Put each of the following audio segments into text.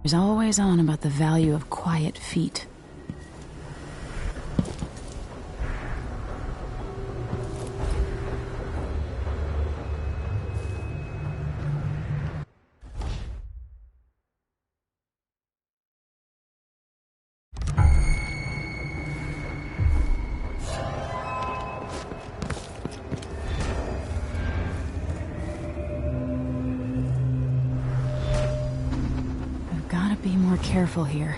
There's always on about the value of quiet feet. Be more careful here.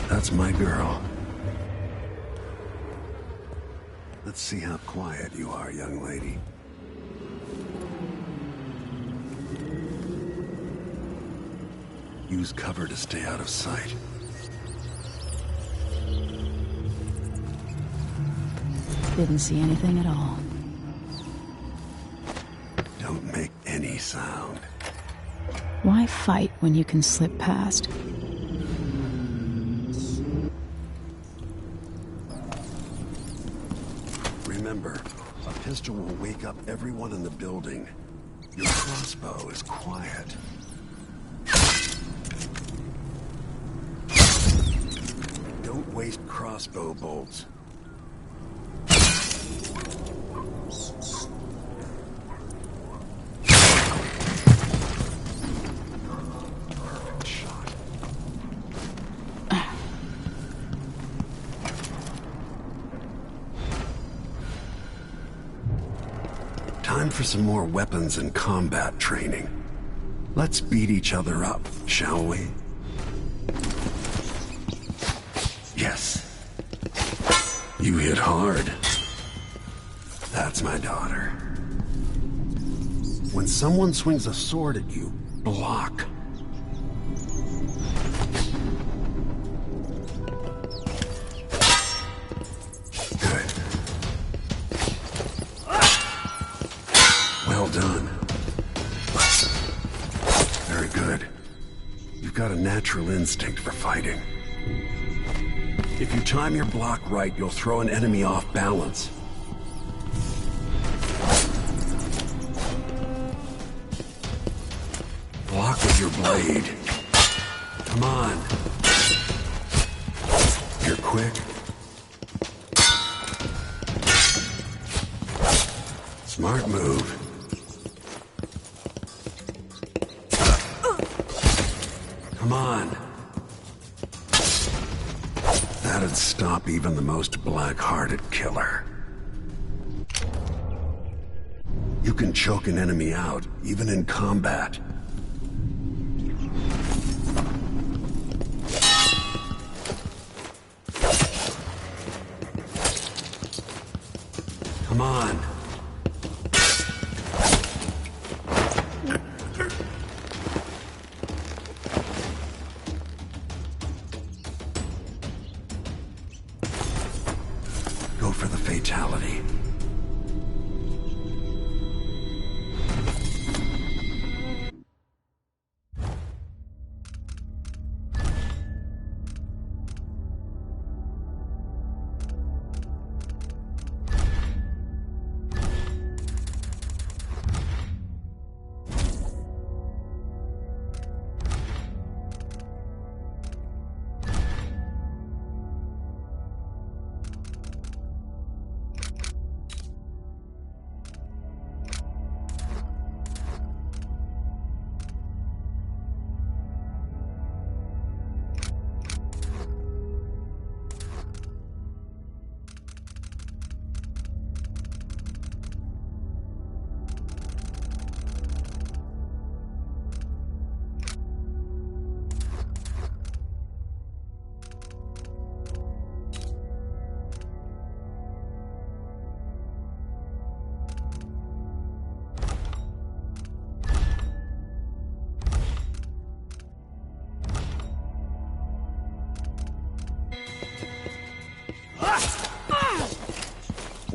That's my girl. Let's see how quiet you are, young lady. Use cover to stay out of sight. Didn't see anything at all. Don't make any sound. Why fight when you can slip past? Remember, a pistol will wake up everyone in the building. Your crossbow is quiet. Don't waste crossbow bolts. Perfect shot. Time for some more weapons and combat training. Let's beat each other up, shall we? Yes. You hit hard. That's my daughter. When someone swings a sword at you, block. Good. Well done. Very good. You've got a natural instinct for fighting. If you time your block right, you'll throw an enemy off balance. Block with your blade. Come on. You're quick. Smart move. Come on. That'd stop even the most black-hearted killer. You can choke an enemy out, even in combat. Come on. Go for the fatality.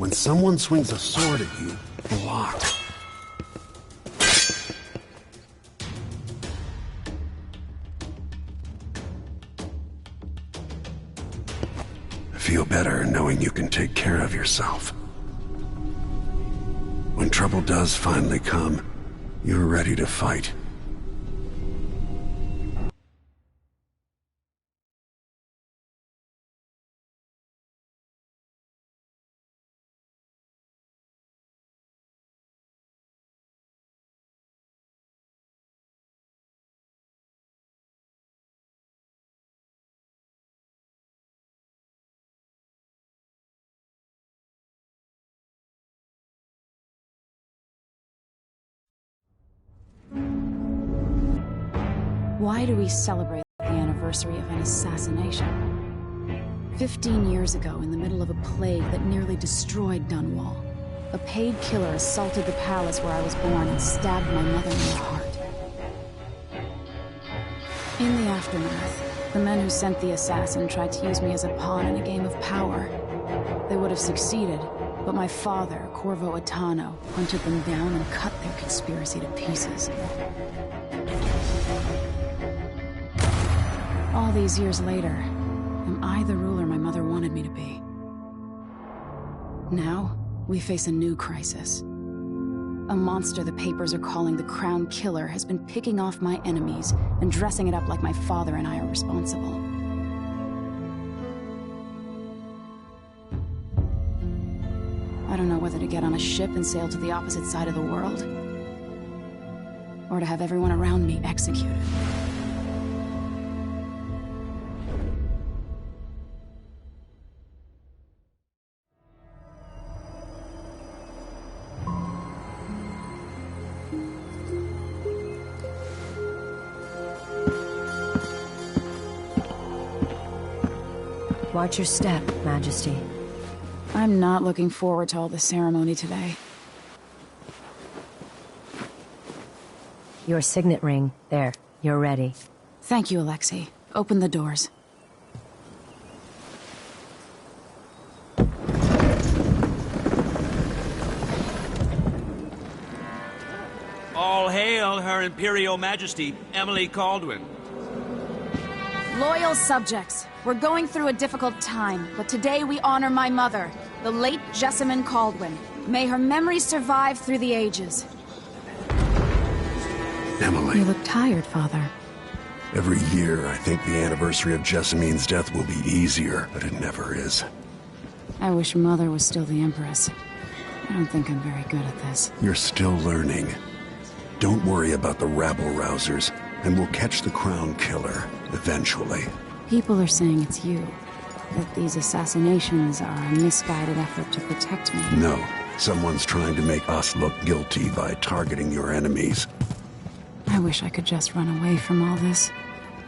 When someone swings a sword at you, block. Feel better knowing you can take care of yourself. When trouble does finally come, you're ready to fight. Why do we celebrate the anniversary of an assassination? 15 years ago, in the middle of a plague that nearly destroyed Dunwall, a paid killer assaulted the palace where I was born and stabbed my mother in the heart. In the aftermath, the men who sent the assassin tried to use me as a pawn in a game of power. They would have succeeded, but my father, Corvo Attano, hunted them down and cut their conspiracy to pieces. All these years later, am I the ruler my mother wanted me to be? Now, we face a new crisis. A monster the papers are calling the Crown Killer has been picking off my enemies and dressing it up like my father and I are responsible. I don't know whether to get on a ship and sail to the opposite side of the world, or to have everyone around me executed. Watch your step, Majesty. I'm not looking forward to all the ceremony today. Your signet ring. There. You're ready. Thank you, Alexei. Open the doors. All hail Her Imperial Majesty, Emily Caldwin. Loyal subjects, we're going through a difficult time, but today we honor my mother, the late Jessamine Caldwin. May her memory survive through the ages. Emily. You look tired, Father. Every year, I think the anniversary of Jessamine's death will be easier, but it never is. I wish Mother was still the Empress. I don't think I'm very good at this. You're still learning. Don't worry about the rabble-rousers, and we'll catch the Crown Killer, eventually. People are saying it's you. That these assassinations are a misguided effort to protect me. No. Someone's trying to make us look guilty by targeting your enemies. I wish I could just run away from all this.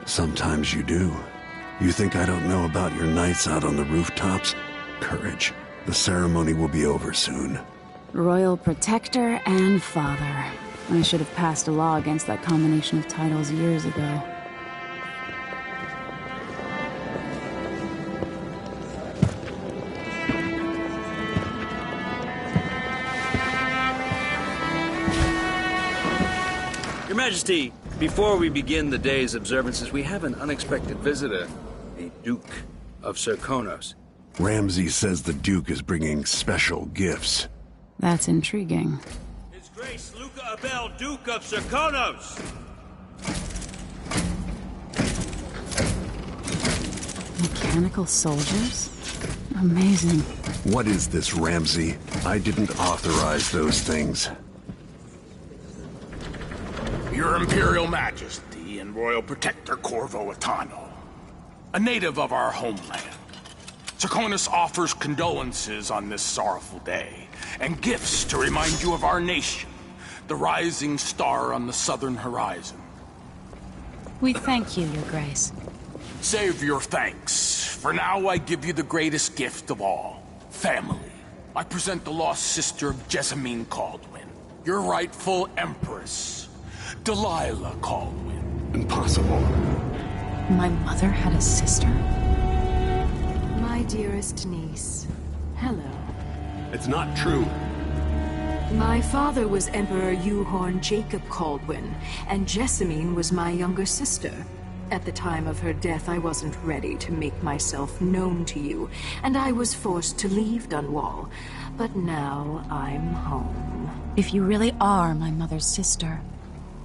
Sometimes you do. You think I don't know about your nights out on the rooftops? Courage. The ceremony will be over soon. Royal Protector and Father. I should have passed a law against that combination of titles years ago. Your Majesty, before we begin the day's observances, we have an unexpected visitor, the Duke of Serkonos. Ramsay says the Duke is bringing special gifts. That's intriguing. His Grace Luca Abel, Duke of Serkonos! Mechanical soldiers? Amazing. What is this, Ramsay? I didn't authorize those things. Your Imperial Majesty and Royal Protector Corvo Attano, a native of our homeland. Serkonos offers condolences on this sorrowful day, and gifts to remind you of our nation, the rising star on the southern horizon. We thank you, Your Grace. Save your thanks. For now, I give you the greatest gift of all, family. I present the lost sister of Jessamine Caldwin, your rightful Empress, Delilah Caldwin. Impossible. My mother had a sister? My dearest niece. Hello. It's not true. My father was Emperor Yuhorn Jacob Kaldwin, and Jessamine was my younger sister. At the time of her death, I wasn't ready to make myself known to you, and I was forced to leave Dunwall. But now I'm home. If you really are my mother's sister,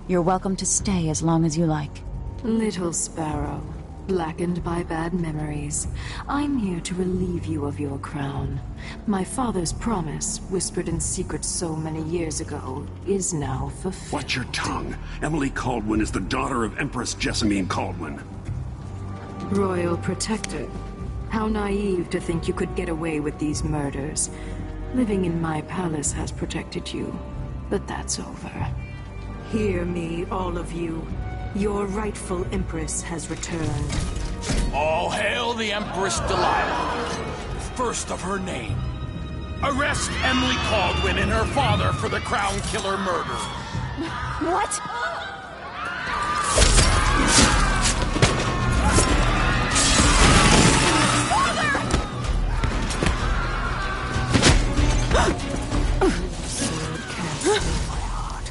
you're welcome to stay as long as you like. Little Sparrow, blackened by bad memories, I'm here to relieve you of your crown. My father's promise, whispered in secret so many years ago, is now fulfilled. Watch your tongue. Emily Kaldwin is the daughter of Empress Jessamine Kaldwin. Royal Protector. How naive to think you could get away with these murders. Living in my palace has protected you, but that's over. Hear me, all of you. Your rightful Empress has returned. All hail the Empress Delilah, first of her name. Arrest Emily Kaldwin and her father for the Crown Killer murder. What? Sword can't save my heart.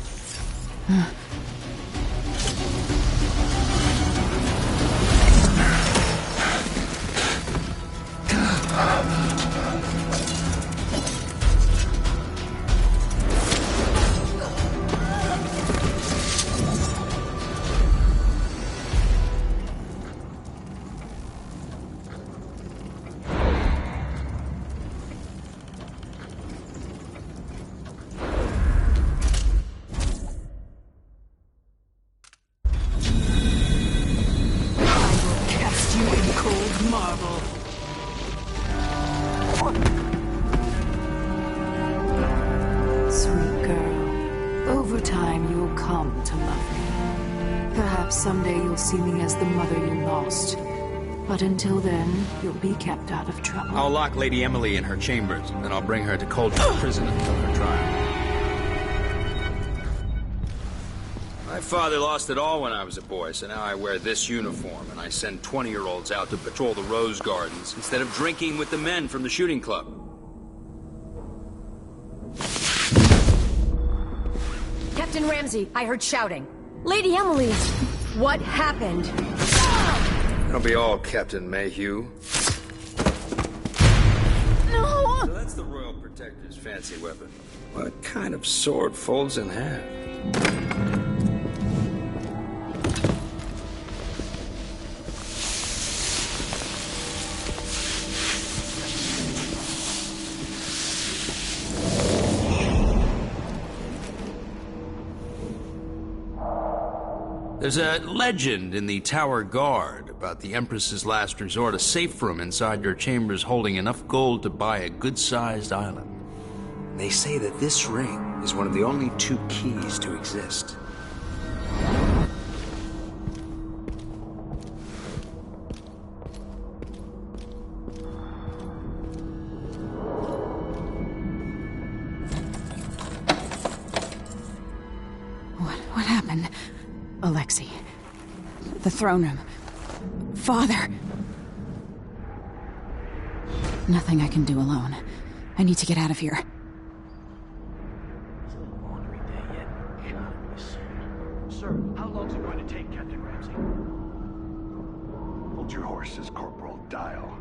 Sweet girl, over time you'll come to love me. Perhaps someday you'll see me as the mother you lost. But until then, you'll be kept out of trouble. I'll lock Lady Emily in her chambers, and then I'll bring her to Coldstream Prison until her trial. My father lost it all when I was a boy, so now I wear this uniform, and I send 20-year-olds out to patrol the rose gardens instead of drinking with the men from the shooting club. Captain Ramsey, I heard shouting. Lady Emily, what happened? It'll be all Captain Mayhew. No! So that's the Royal Protector's fancy weapon. What kind of sword folds in half? There's a legend in the Tower Guard about the Empress's last resort, a safe room inside your chambers holding enough gold to buy a good-sized island. They say that this ring is one of the only 2 keys to exist. What happened? Alexei. The throne room. Father. Nothing I can do alone. I need to get out of here. Laundry day yet. God, sir, how long's it going to take, Captain Ramsey? Hold your horses, Corporal Dial.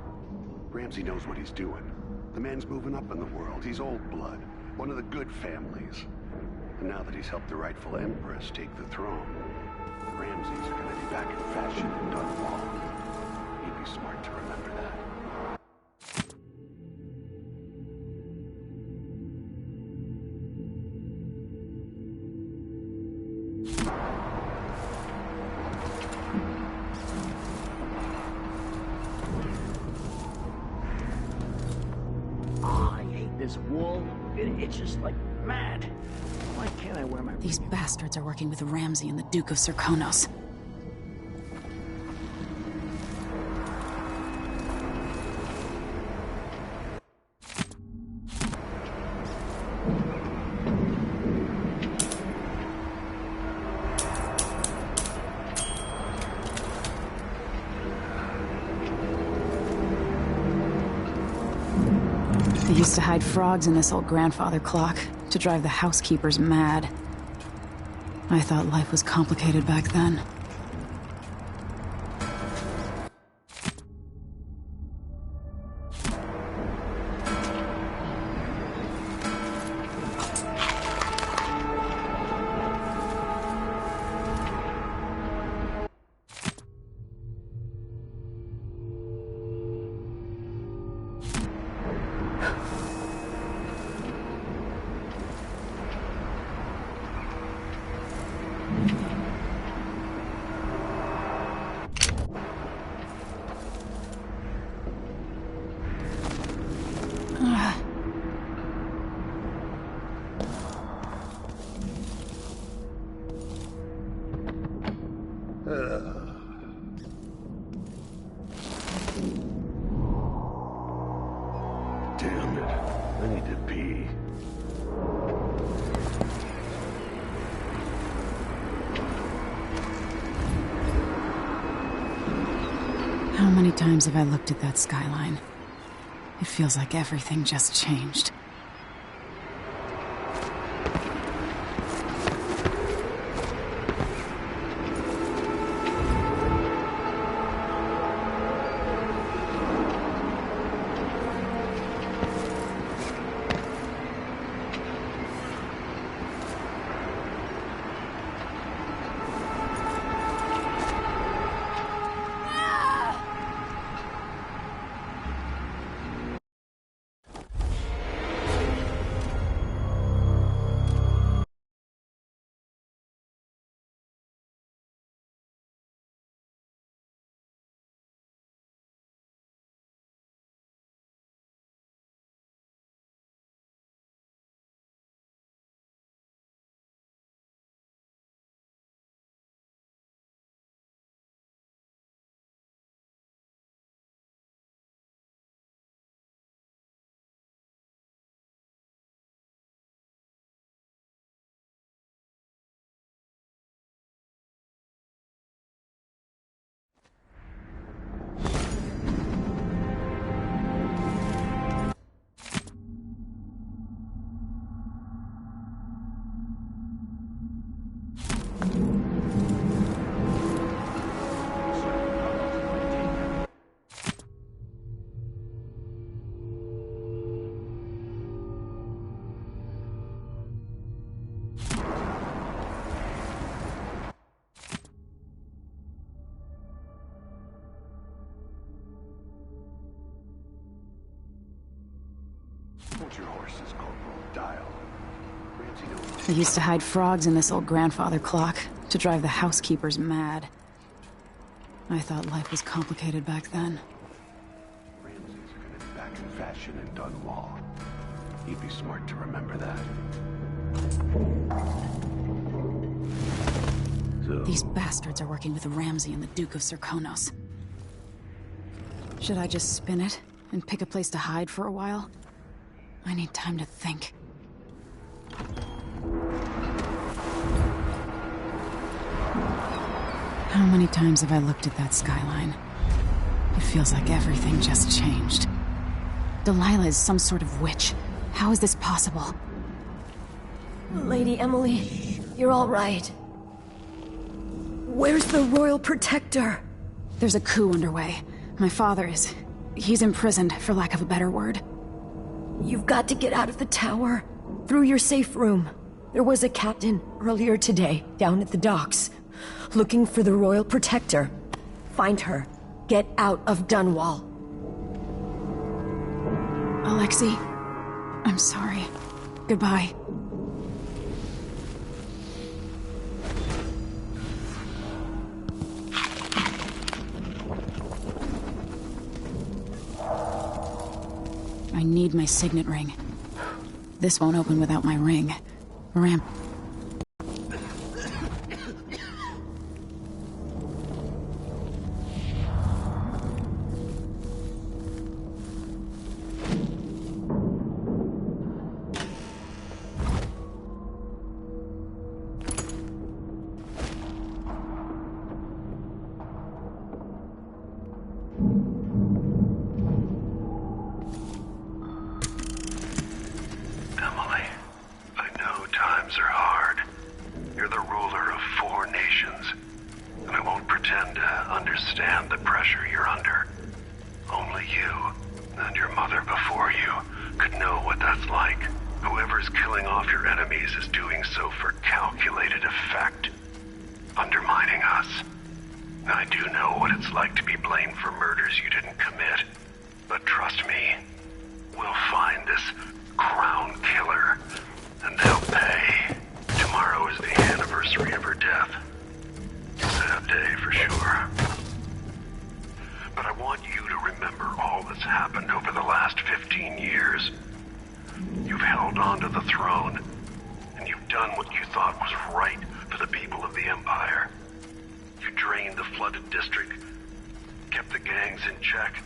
Ramsey knows what he's doing. The man's moving up in the world. He's old blood. One of the good families. And now that he's helped the rightful Empress take the throne, Ramsey's gonna be back in fashion in Dunwall. He'd be smart to remember that. Oh, I hate this wool. It itches like mad. Why can't I wear my... These bastards are working with Ramsey and the Duke of Serkonos. The used to hide frogs in this old grandfather clock to drive the housekeepers mad. I thought life was complicated back then. Damn it. I need to pee. How many times have I looked at that skyline? It feels like everything just changed. Hold your horses, Corporal. Dial. Ramsey knows. I used to hide frogs in this old grandfather clock to drive the housekeepers mad. I thought life was complicated back then. Ramsey's gonna be back in fashion in Dunwall. He'd be smart to remember that. So, These bastards are working with Ramsey and the Duke of Serkonos. Should I just spin it and pick a place to hide for a while? I need time to think. How many times have I looked at that skyline? It feels like everything just changed. Delilah is some sort of witch. How is this possible? Lady Emily, you're all right. Where's the Royal Protector? There's a coup underway. My father is... he's imprisoned, for lack of a better word. You've got to get out of the tower. Through your safe room. There was a captain earlier today, down at the docks. Looking for the Royal Protector. Find her. Get out of Dunwall. Alexei, I'm sorry. Goodbye. I need my signet ring. This won't open without my ring. Ram... family. I know times are hard. You're the ruler of 4 nations, and I won't pretend to understand the pressure you're under. Only you, and your mother before you, could know what that's like. Whoever's killing off your enemies is doing so for calculated effect, undermining us. I do know what it's like to be blamed for murders you didn't commit, but trust me, we'll find this crown killer, and they'll pay. Tomorrow is the anniversary of her death. Sad day for sure. But I want you to remember all that's happened over the last 15 years. You've held on to the throne, and you've done what you thought was right for the people of the Empire. You drained the flooded district, kept the gangs in check,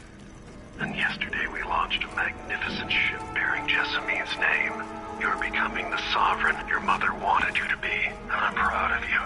and yesterday we launched a magnificent ship bearing Jessamine's name. You're becoming the sovereign your mother wanted you to be, and I'm proud of you.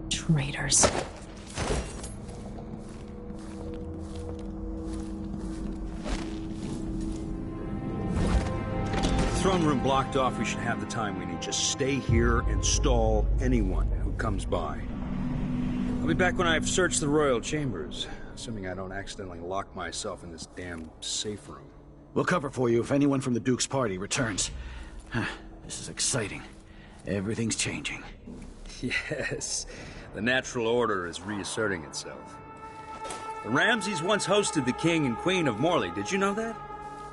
Traitors. Throne room blocked off. We should have the time we need. Just stay here and stall anyone who comes by. I'll be back when I've searched the royal chambers, assuming I don't accidentally lock myself in this damn safe room. We'll cover for you if anyone from the Duke's party returns. This is exciting. Everything's changing. Yes, the natural order is reasserting itself. The Ramseys once hosted the king and queen of Morley. Did you know that?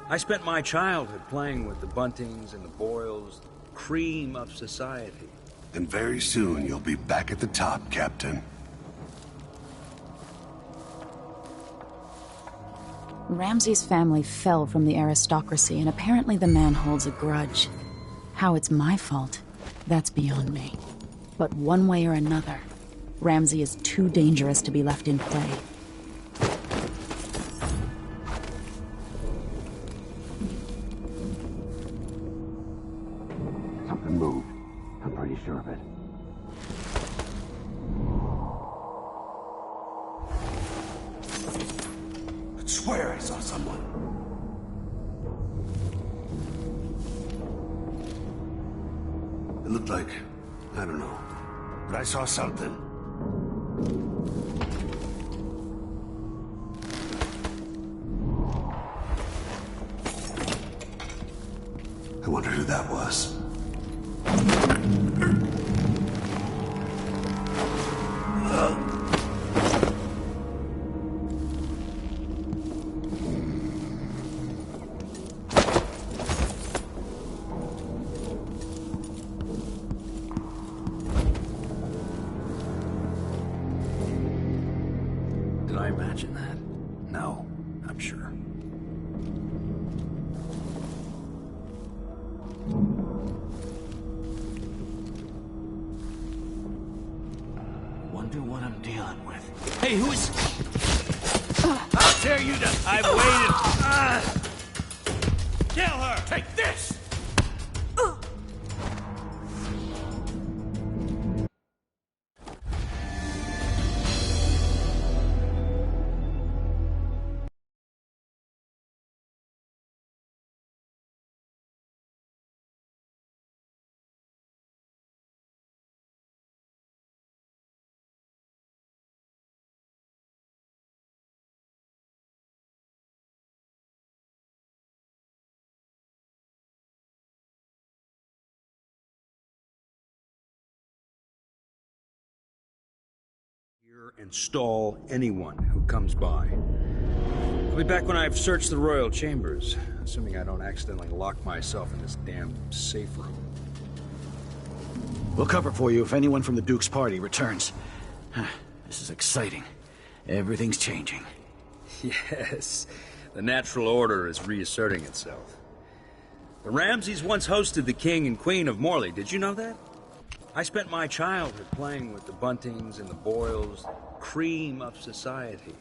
I spent my childhood playing with the Buntings and the Boyles, the cream of society. And very soon you'll be back at the top, Captain. Ramsey's family fell from the aristocracy, and apparently the man holds a grudge. How it's my fault, that's beyond me. But one way or another, Ramsey is too dangerous to be left in play. Something moved. I'm pretty sure of it. I swear I saw someone. It looked like, I don't know, but I saw something. I wonder who that was. Did I imagine that? No, I'm sure. Wonder what I'm dealing with. Hey, who is... I'll tear you to... I've waited... Kill her! Take this! And stall anyone who comes by. I'll be back when I've searched the royal chambers, assuming I don't accidentally lock myself in this damn safe room. We'll cover for you if anyone from the Duke's party returns. This is exciting. Everything's changing. Yes, the natural order is reasserting itself. The Ramseys once hosted the King and Queen of Morley, did you know that? I spent my childhood playing with the Buntings and the Boyles, cream of society.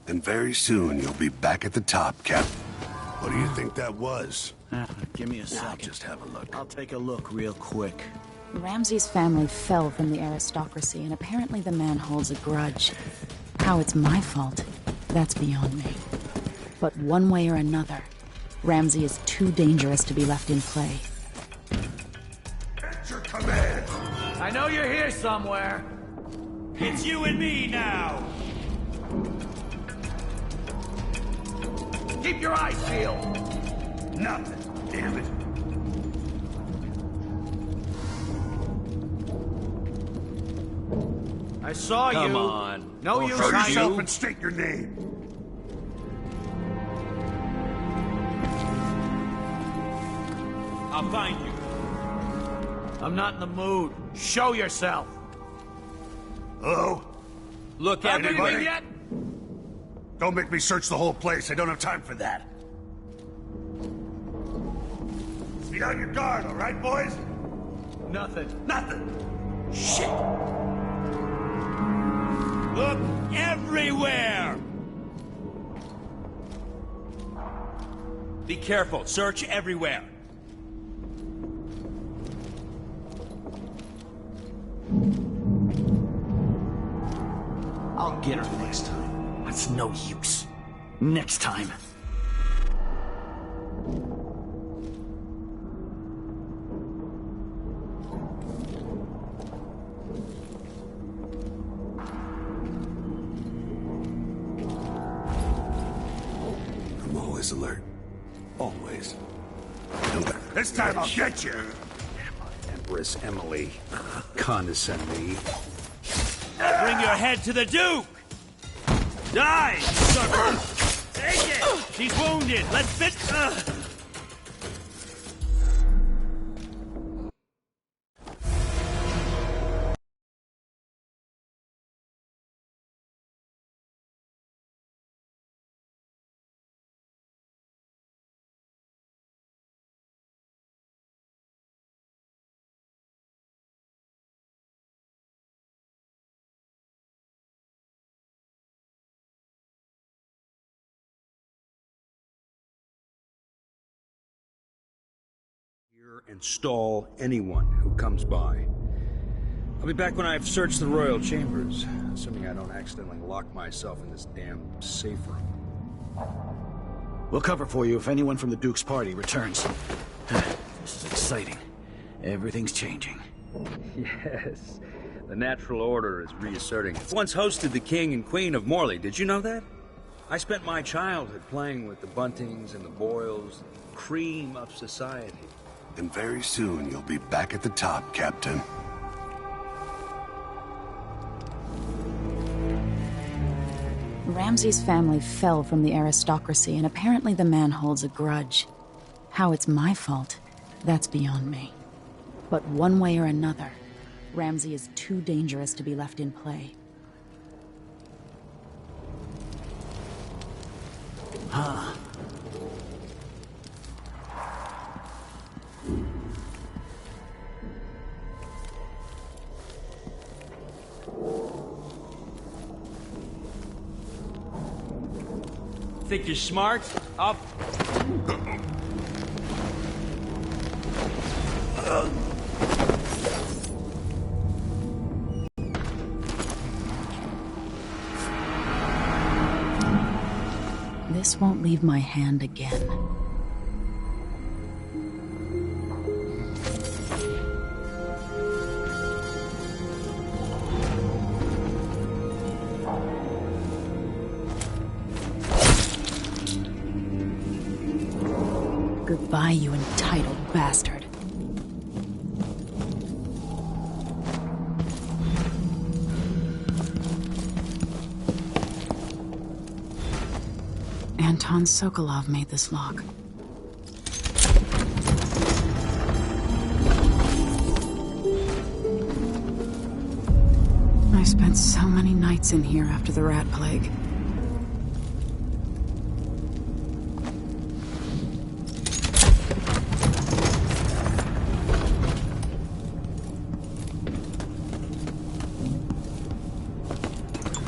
And very soon you'll be back at the top, Captain. What do you think that was? Give me a second. I'll just have a look. I'll take a look real quick. Ramsey's family fell from the aristocracy, and apparently the man holds a grudge. How it's my fault, that's beyond me. But one way or another, Ramsey is too dangerous to be left in play. At your command! I know you're here somewhere. It's you and me now! Keep your eyes peeled. Nothing, damn it. I saw you. Come on. No use Show hiding. yourself and state your name. I'll find you. I'm not in the mood. Show yourself. Hello? Look Found everywhere. anything yet? Don't make me search the whole place. I don't have time for that. Be on your guard, all right, boys? Nothing. Nothing. Shit! Look everywhere! Be careful. Search everywhere. I'll get her next time. That's no use. Next time. I'm always alert. Always. This time I'll get you. Empress Emily. Condescend me. Bring your head to the Duke! Die, sucker! Take it! She's wounded! Let's fit... and stall anyone who comes by. I'll be back when I've searched the royal chambers, assuming I don't accidentally lock myself in this damn safe room. We'll cover for you if anyone from the Duke's party returns. This is exciting. Everything's changing. Yes, the natural order is reasserting. It once hosted the King and Queen of Morley, did you know that? I spent my childhood playing with the Buntings and the Boyles, cream of society. And very soon you'll be back at the top, Captain. Ramsey's family fell from the aristocracy, and apparently the man holds a grudge. How it's my fault, that's beyond me. But one way or another, Ramsey is too dangerous to be left in play. Think you're smart? Up. This won't leave my hand again. Goodbye, you entitled bastard. Anton Sokolov made this lock. I spent so many nights in here after the rat plague.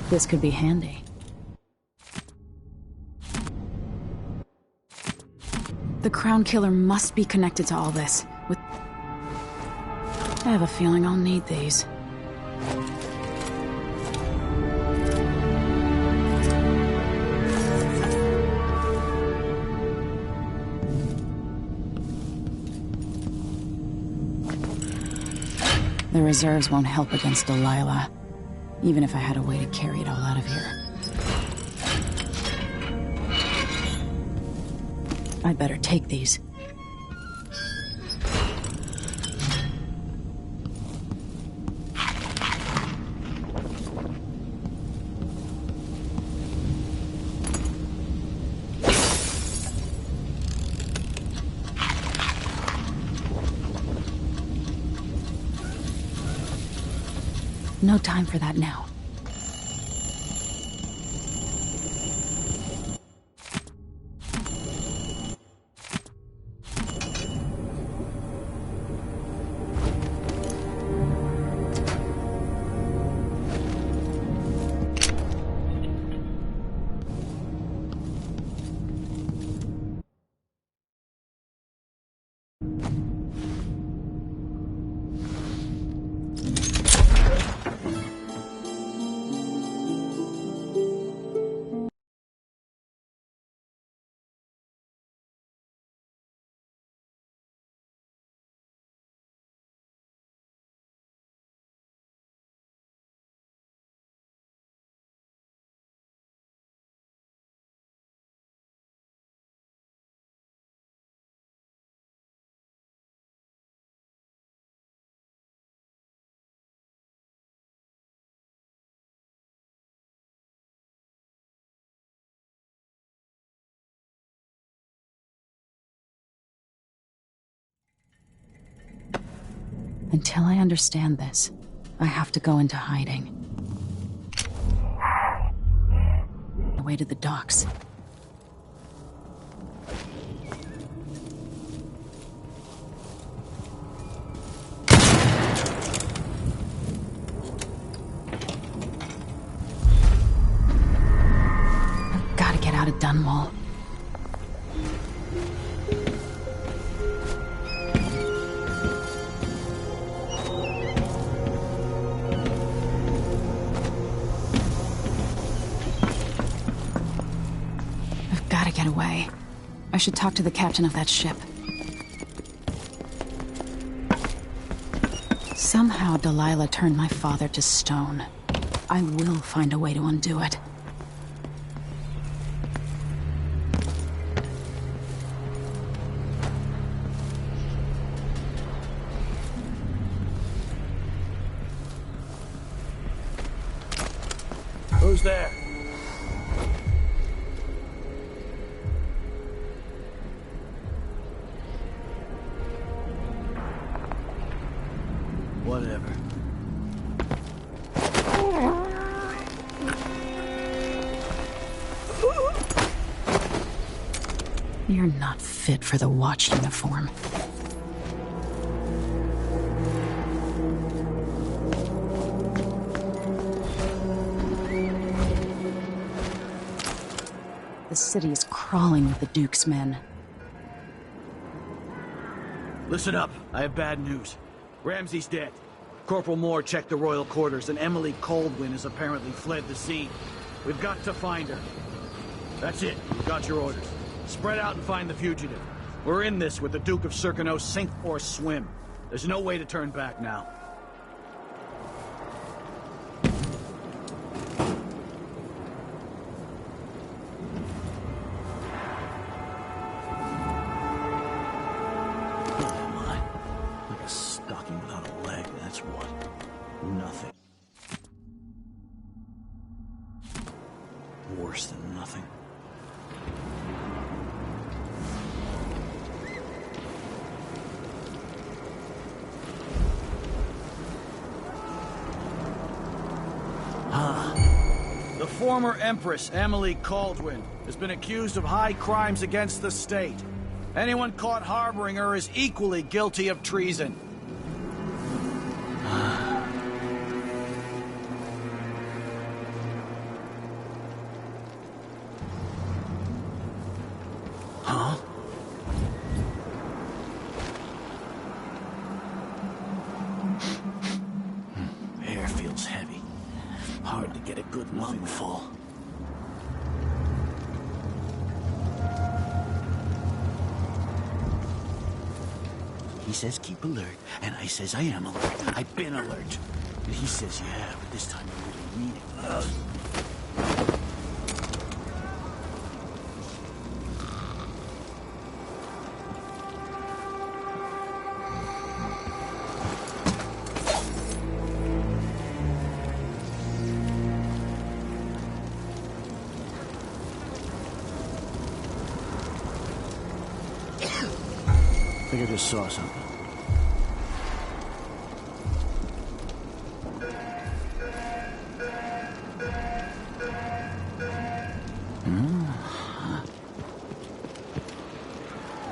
This could be handy. The Crown Killer must be connected to all this. I have a feeling I'll need these. The reserves won't help against Delilah, even if I had a way to carry it all out of here. I'd better take these. No time for that now. Until I understand this, I have to go into hiding. Away to the docks. I've got to get out of Dunwall. Get away. I should talk to the captain of that ship. Somehow Delilah turned my father to stone. I will find a way to undo it. Who's there? Whatever. You're not fit for the watch uniform. The city is crawling with the Duke's men. Listen up. I have bad news. Ramsey's dead. Corporal Moore checked the royal quarters, and Emily Coldwin has apparently fled the scene. We've got to find her. That's it. You've got your orders. Spread out and find the fugitive. We're in this with the Duke of Circano, sink or swim. There's no way to turn back now. Worse than nothing. The former Empress, Emily Caldwin, has been accused of high crimes against the state. Anyone caught harboring her is equally guilty of treason. Huh? Air feels heavy. Hard to get a good lungful. He says keep alert, and I says I am alert. I've been alert. And he says yeah, but this time I really mean it. I think I just saw something.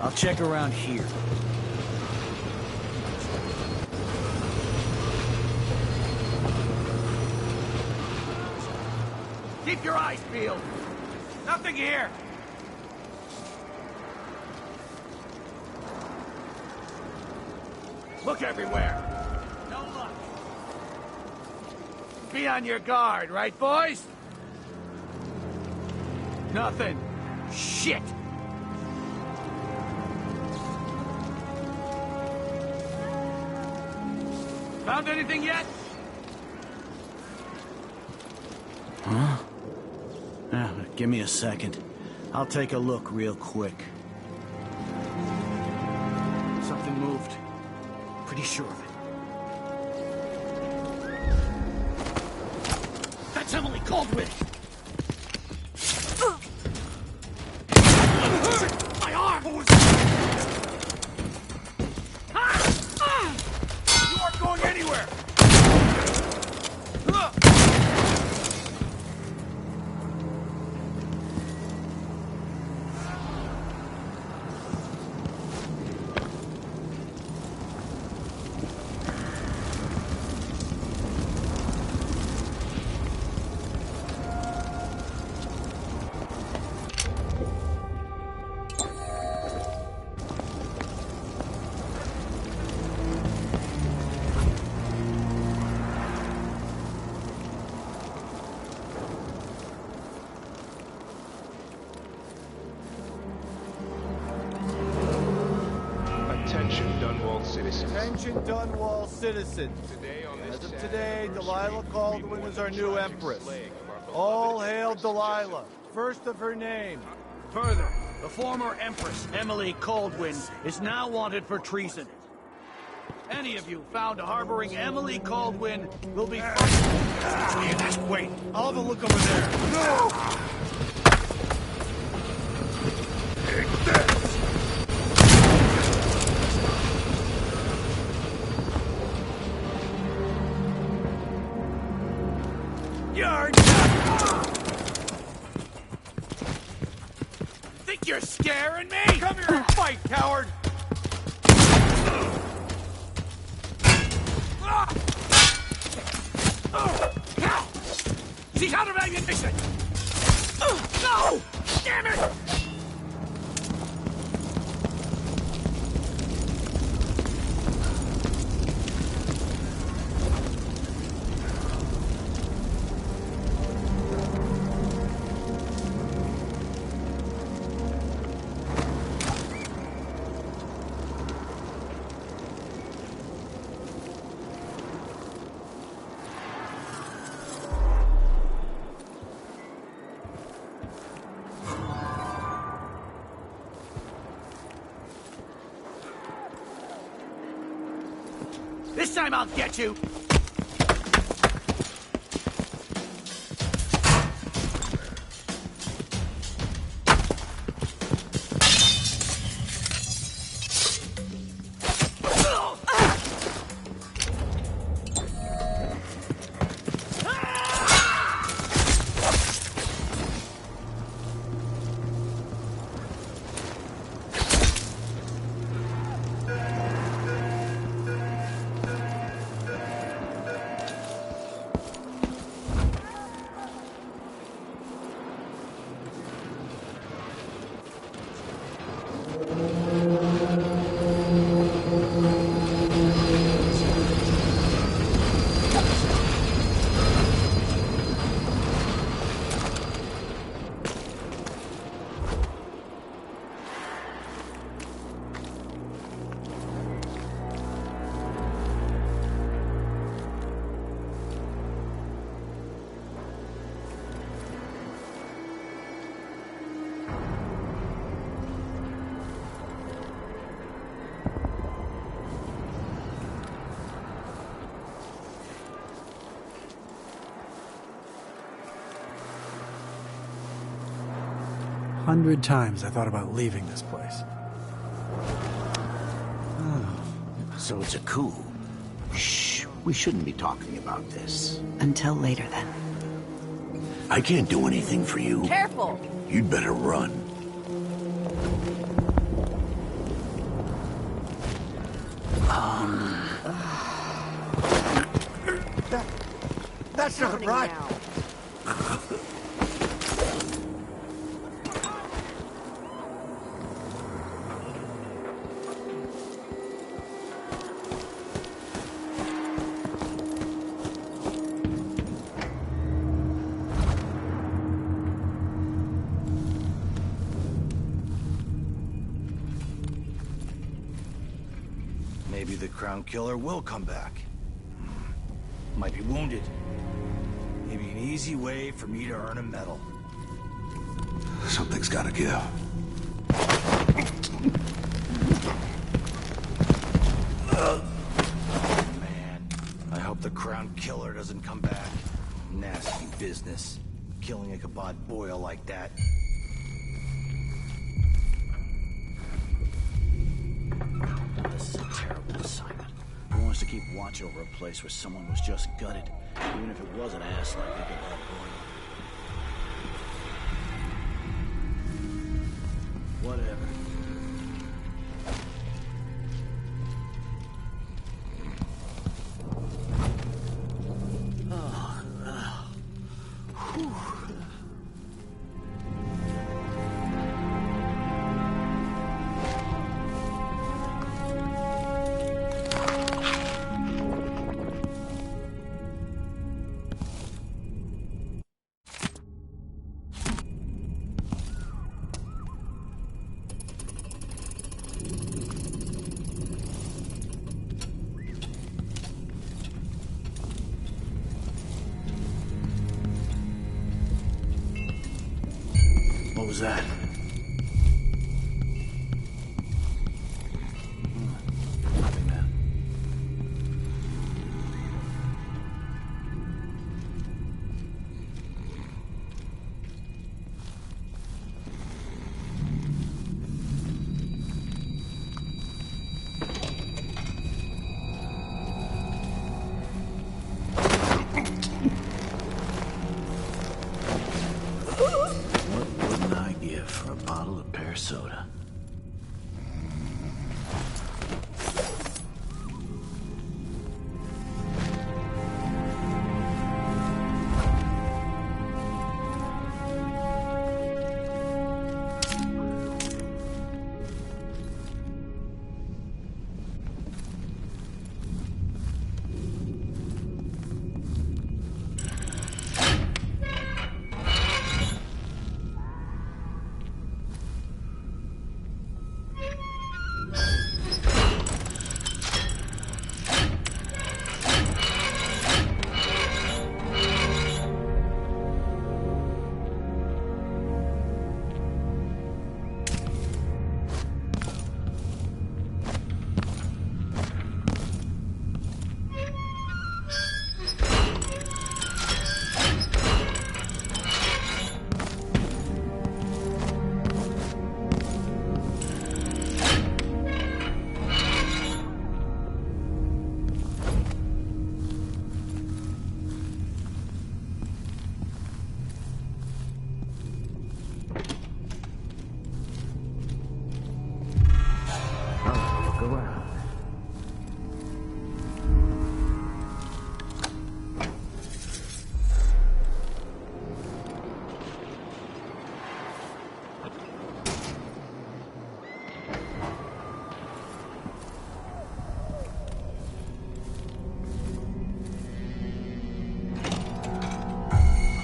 I'll check around here. Keep your eyes peeled. Nothing here. Look everywhere. No luck. Be on your guard, right, boys? Nothing. Shit. Found anything yet? Huh? Give me a second. I'll take a look real quick. Something moved. Pretty sure of it. That's Emily Caldwin! My arm! You aren't going anywhere! Attention Dunwall citizens. As of today, Delilah Caldwin is our new Empress. All hail Delilah, first of her name. Further, the former Empress, Emily Caldwin, is now wanted for treason. Any of you found harboring Emily Caldwin will be... Wait, I'll have a look over there. No! Take this! You're Think you're scaring me? Come here and fight, coward! She's out of ammunition! No! Damn it! This time I'll get you! 100 times I thought about leaving this place. So it's a coup. Shh, we shouldn't be talking about this. Until later, then. I can't do anything for you. Careful! You'd better run. That's not right. Maybe the Crown Killer will come back. Might be wounded. Maybe an easy way for me to earn a medal. Something's gotta give. Man, I hope the Crown Killer doesn't come back. Nasty business. Killing a Kabod boil like that. This is a terrible assignment. Who wants to keep watch over a place where someone was just gutted, even if it was an ass like a Kabod boil? Whatever. What was that? Nothing there. What wouldn't I give for a bottle of pear soda?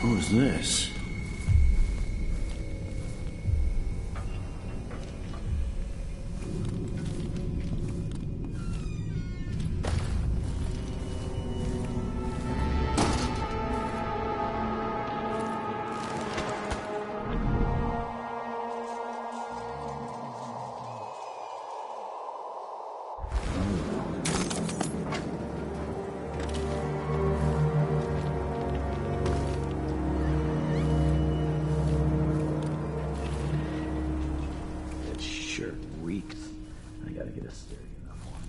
Who's this? shirt reeks. I gotta get a sturdy enough one.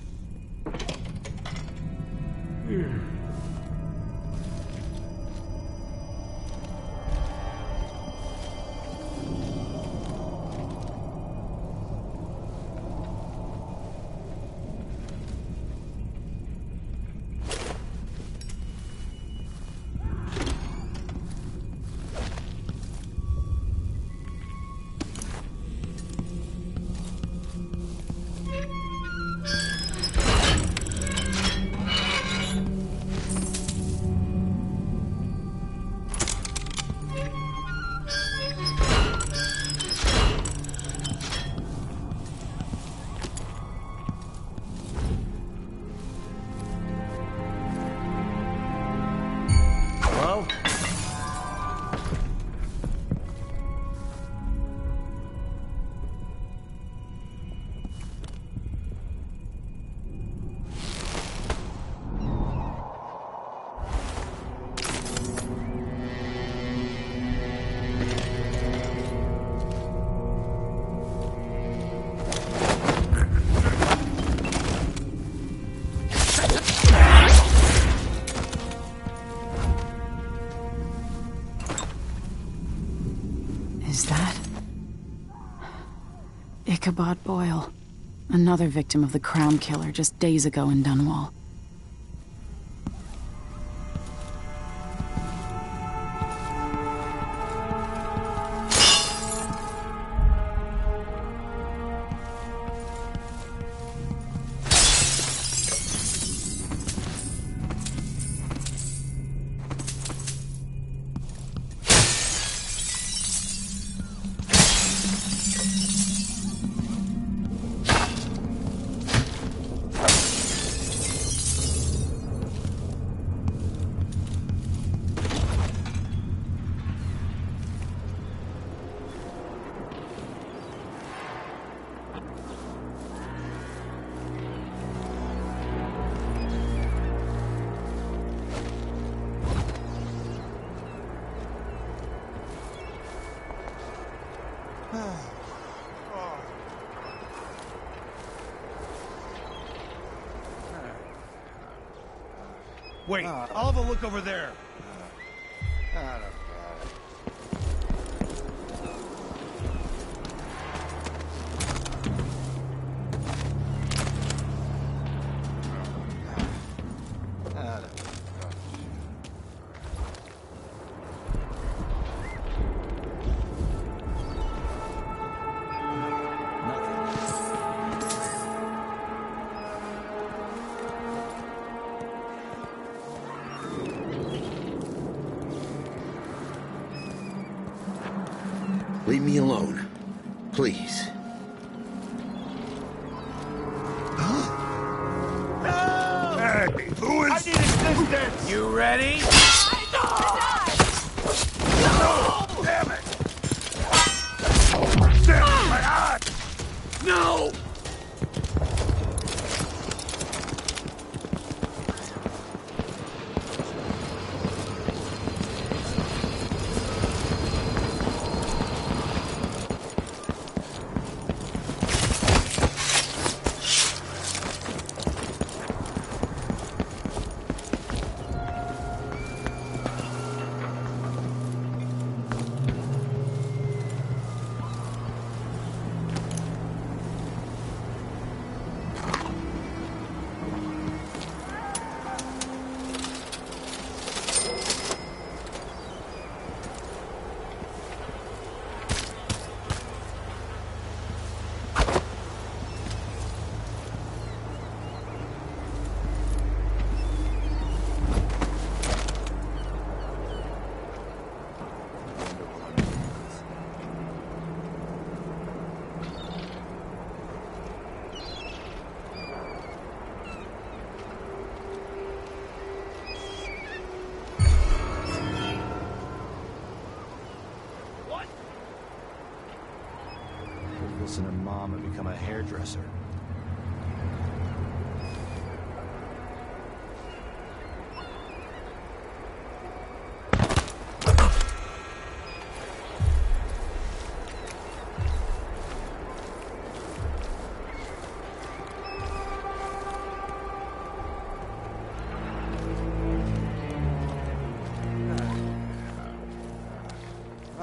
Hello? Is that Ichabod Boyle? Another victim of the Crown Killer just days ago in Dunwall. Wait, I'll have a look over there. Leave me alone. Please. Hey, who is... I need assistance! You ready? No! Damn it! Damn it, my eye! No! Listen to Mom and become a hairdresser.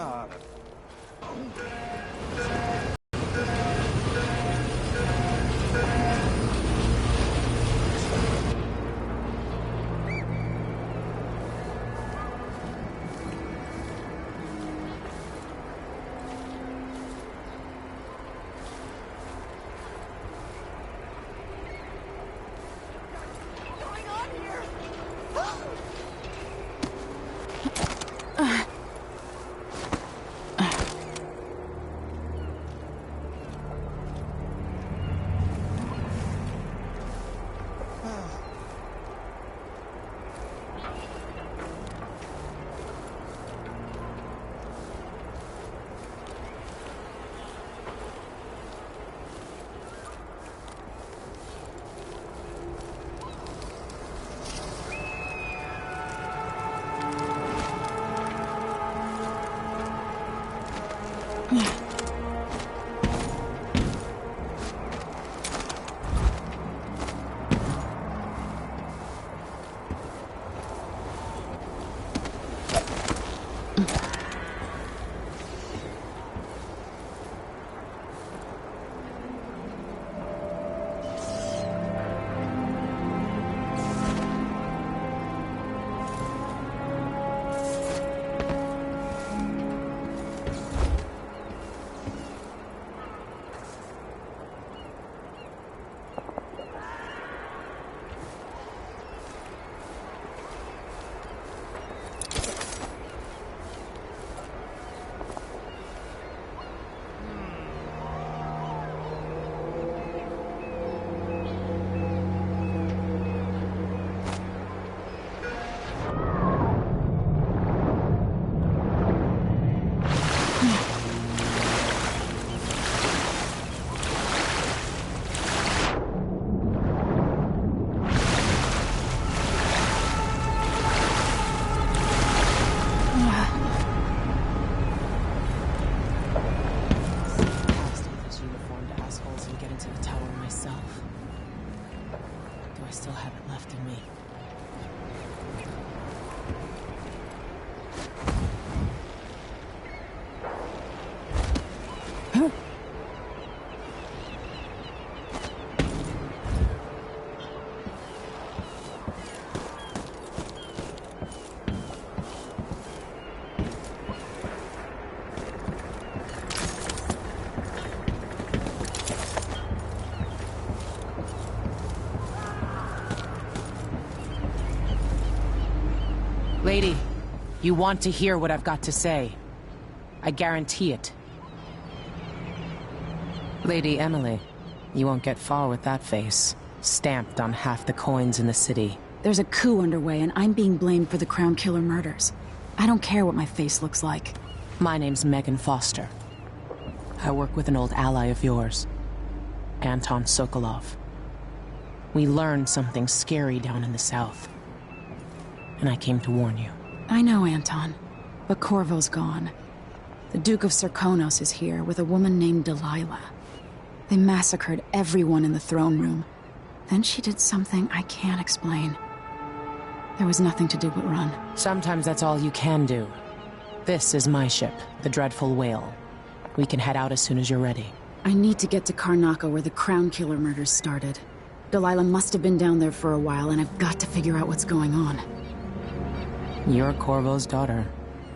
Ah, Lady, you want to hear what I've got to say. I guarantee it. Lady Emily, you won't get far with that face, stamped on half the coins in the city. There's a coup underway, and I'm being blamed for the Crown Killer murders. I don't care what my face looks like. My name's Megan Foster. I work with an old ally of yours, Anton Sokolov. We learned something scary down in the south, and I came to warn you. I know, Anton, but Corvo's gone. The Duke of Serkonos is here with a woman named Delilah. They massacred everyone in the throne room. Then she did something I can't explain. There was nothing to do but run. Sometimes that's all you can do. This is my ship, the Dreadful Whale. We can head out as soon as you're ready. I need to get to Karnaca where the Crown Killer murders started. Delilah must have been down there for a while, and I've got to figure out what's going on. You're Corvo's daughter.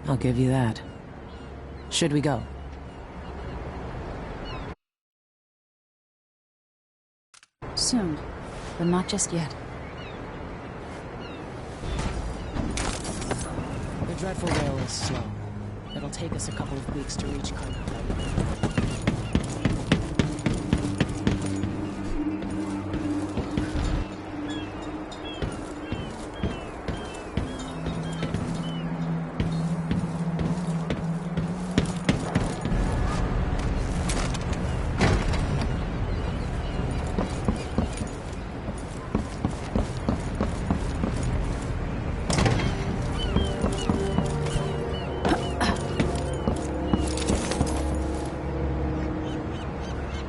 I'll give you that. Should we go? Soon, but not just yet. The Dreadful Whale is slow. It'll take us a couple of weeks to reach Karnaca.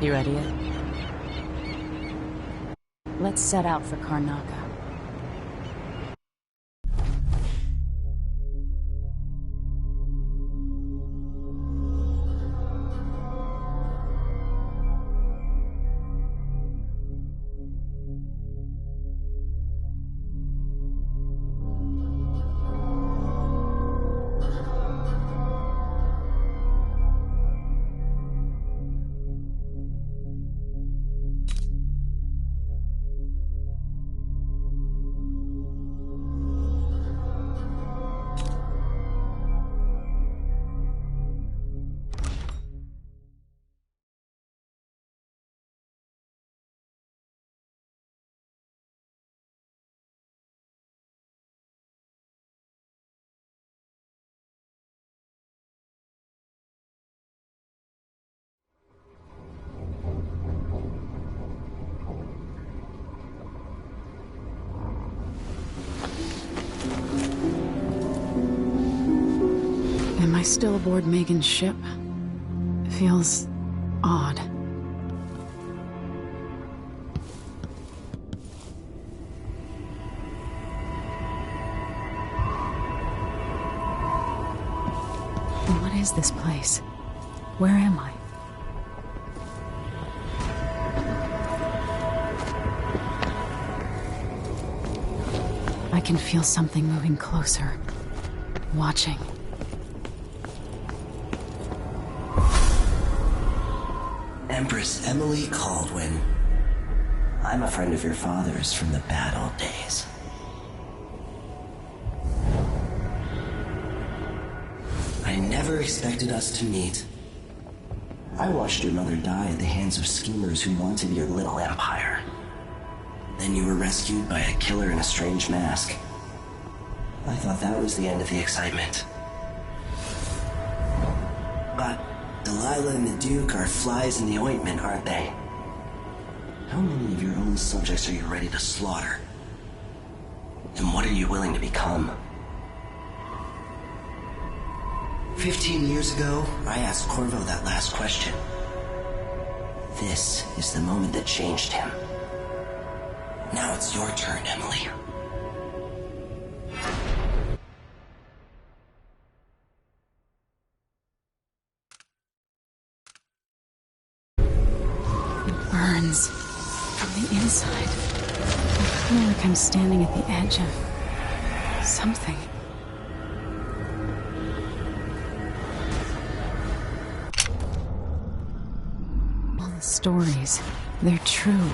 You ready yet? Let's set out for Karnaca. still aboard Megan's ship? Feels odd. What is this place? Where am I? I can feel something moving closer. Watching. Empress Emily Caldwin. I'm a friend of your father's from the bad old days. I never expected us to meet. I watched your mother die at the hands of schemers who wanted your little empire. Then you were rescued by a killer in a strange mask. I thought that was the end of the excitement. But Delilah and the Duke are flies in the ointment, aren't they? How many of your own subjects are you ready to slaughter? And what are you willing to become? 15 years ago, I asked Corvo that last question. This is the moment that changed him. Now it's your turn, Emily. It burns from the inside. I feel like I'm standing at the edge of something. All the stories, they're true.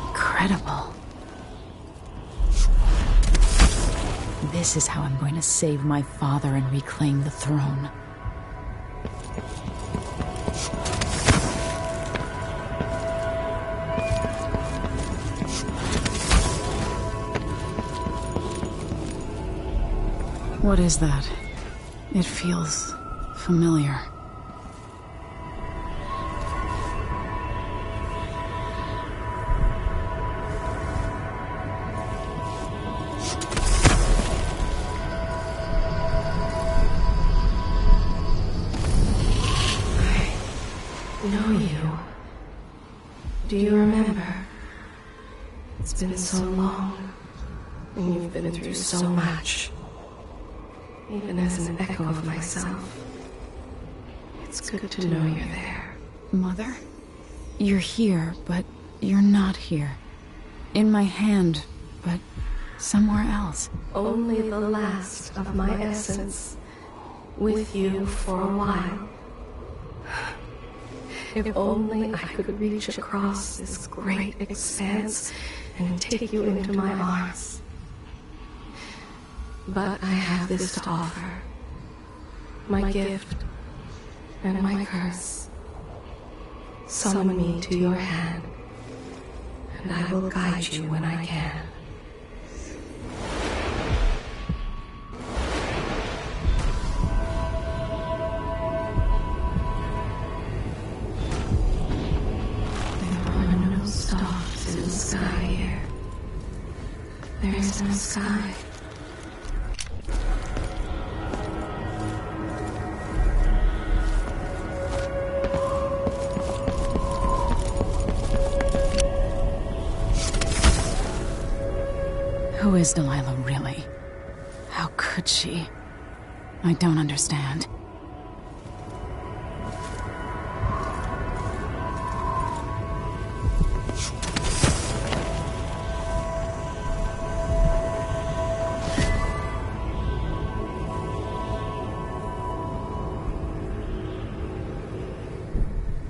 Incredible. This is how I'm going to save my father and reclaim the throne. What is that? It feels familiar. Know you. Do you remember? It's been so long, and you've been through so much. Even as an echo of myself, it's good to know you're there. Mother? You're here, but you're not here. In my hand, but somewhere else. Only the last of my essence, with you for a while. If only I could reach across this great expanse and take you into my arms. But I have this to offer. My gift and my curse. Summon me to your hand, and I will guide you when I can. Stars in the sky here. There is no sky. Who is Delilah really? How could she? I don't understand.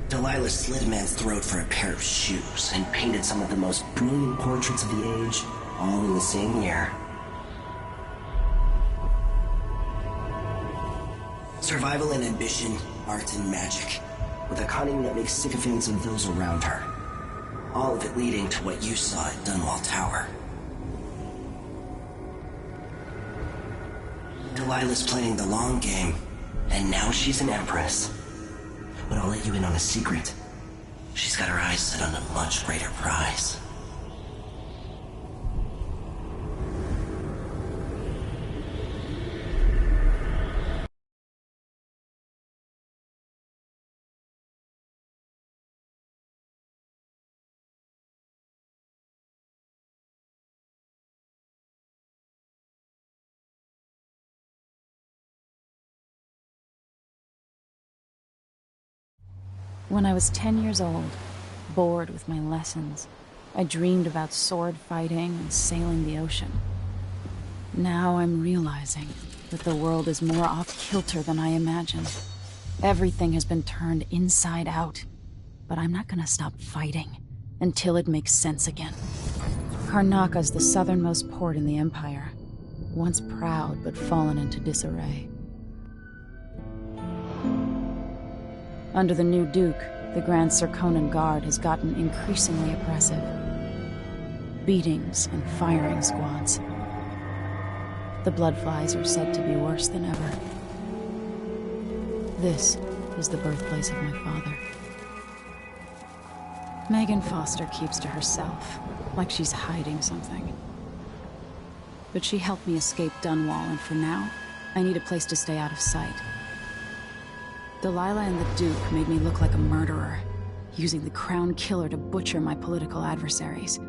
Delilah slit a man's throat for a pair of shoes and painted some of the most brilliant portraits of the age, all in the same year. Survival and ambition, art and magic, with a cunning that makes sycophants of those around her. All of it leading to what you saw at Dunwall Tower. Delilah's playing the long game, and now she's an empress. But I'll let you in on a secret. She's got her eyes set on a much greater prize. When I was 10 years old, bored with my lessons, I dreamed about sword fighting and sailing the ocean. Now I'm realizing that the world is more off-kilter than I imagined. Everything has been turned inside out, but I'm not gonna stop fighting until it makes sense again. Karnaka's the southernmost port in the Empire, once proud but fallen into disarray. Under the new Duke, the Grand Serkonan Guard has gotten increasingly oppressive. Beatings and firing squads. The Bloodflies are said to be worse than ever. This is the birthplace of my father. Megan Foster keeps to herself, like she's hiding something. But she helped me escape Dunwall, and for now, I need a place to stay out of sight. Delilah and the Duke made me look like a murderer, using the Crown Killer to butcher my political adversaries.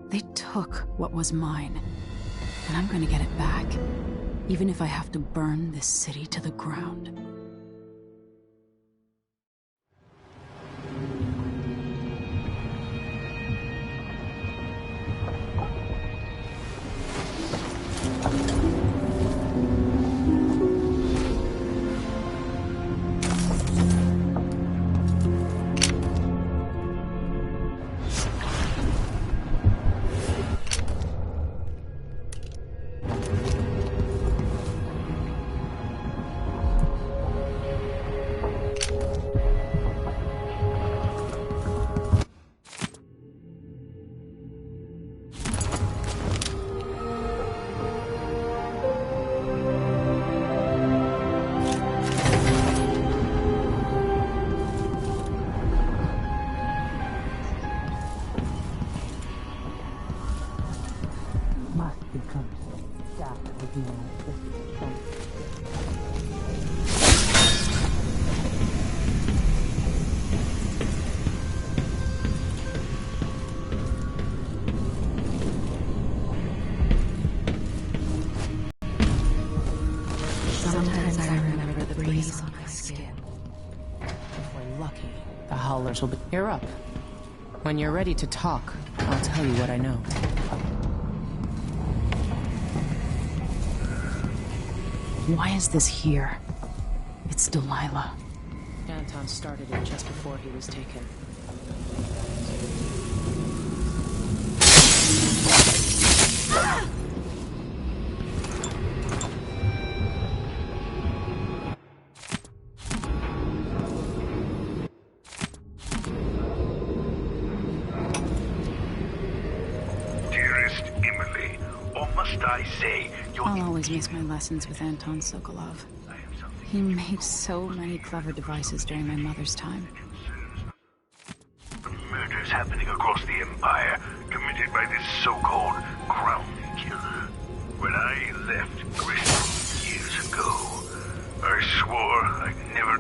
They took what was mine, and I'm gonna get it back, even if I have to burn this city to the ground. Sometimes I remember the breeze on my skin. If we're lucky, the Howlers will be... You're up. When you're ready to talk, I'll tell you what I know. Why is this here? It's Delilah. Anton started it just before he was taken. I'll always miss my lessons with Anton Sokolov. He made so many clever devices during my mother's time. Murders happening across the Empire, committed by this so-called Crown Killer. When I left Bristol years ago, I swore I'd never...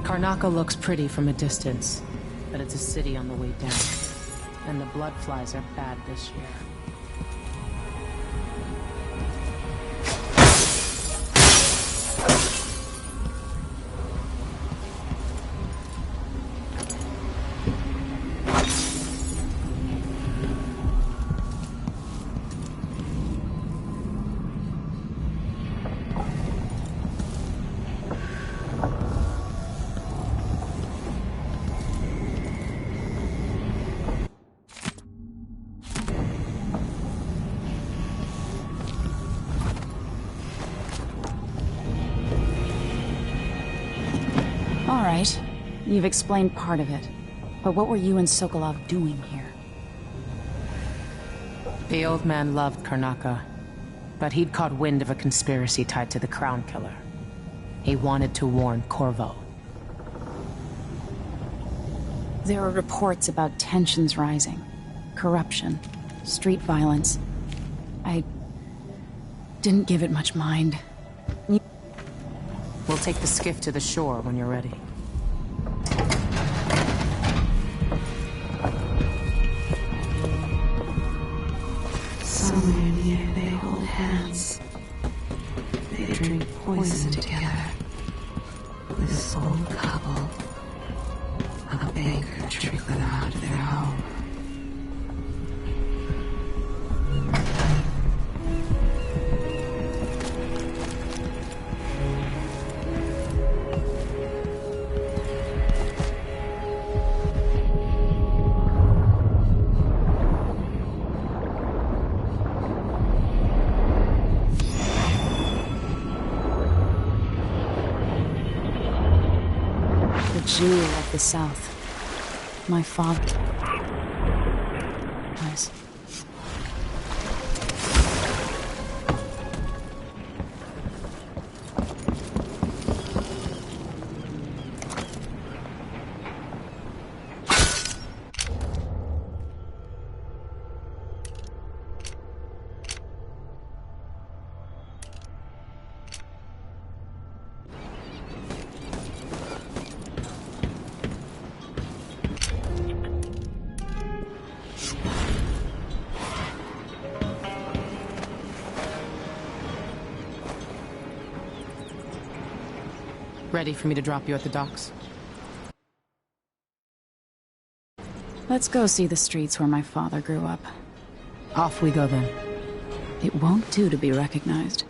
Karnaka looks pretty from a distance, but it's a city on the way down. And the Bloodflies are bad this year. Alright, you've explained part of it. But what were you and Sokolov doing here? The old man loved Karnaka, but he'd caught wind of a conspiracy tied to the Crown Killer. He wanted to warn Corvo. There are reports about tensions rising, corruption, street violence. I didn't give it much mind. We'll take the skiff to the shore when you're ready. Somewhere near they hold hands. trickle them out of their home. Jewel of the South. My father. Nice. Ready for me to drop you at the docks? Let's go see the streets where my father grew up. Off we go then. It won't do to be recognized.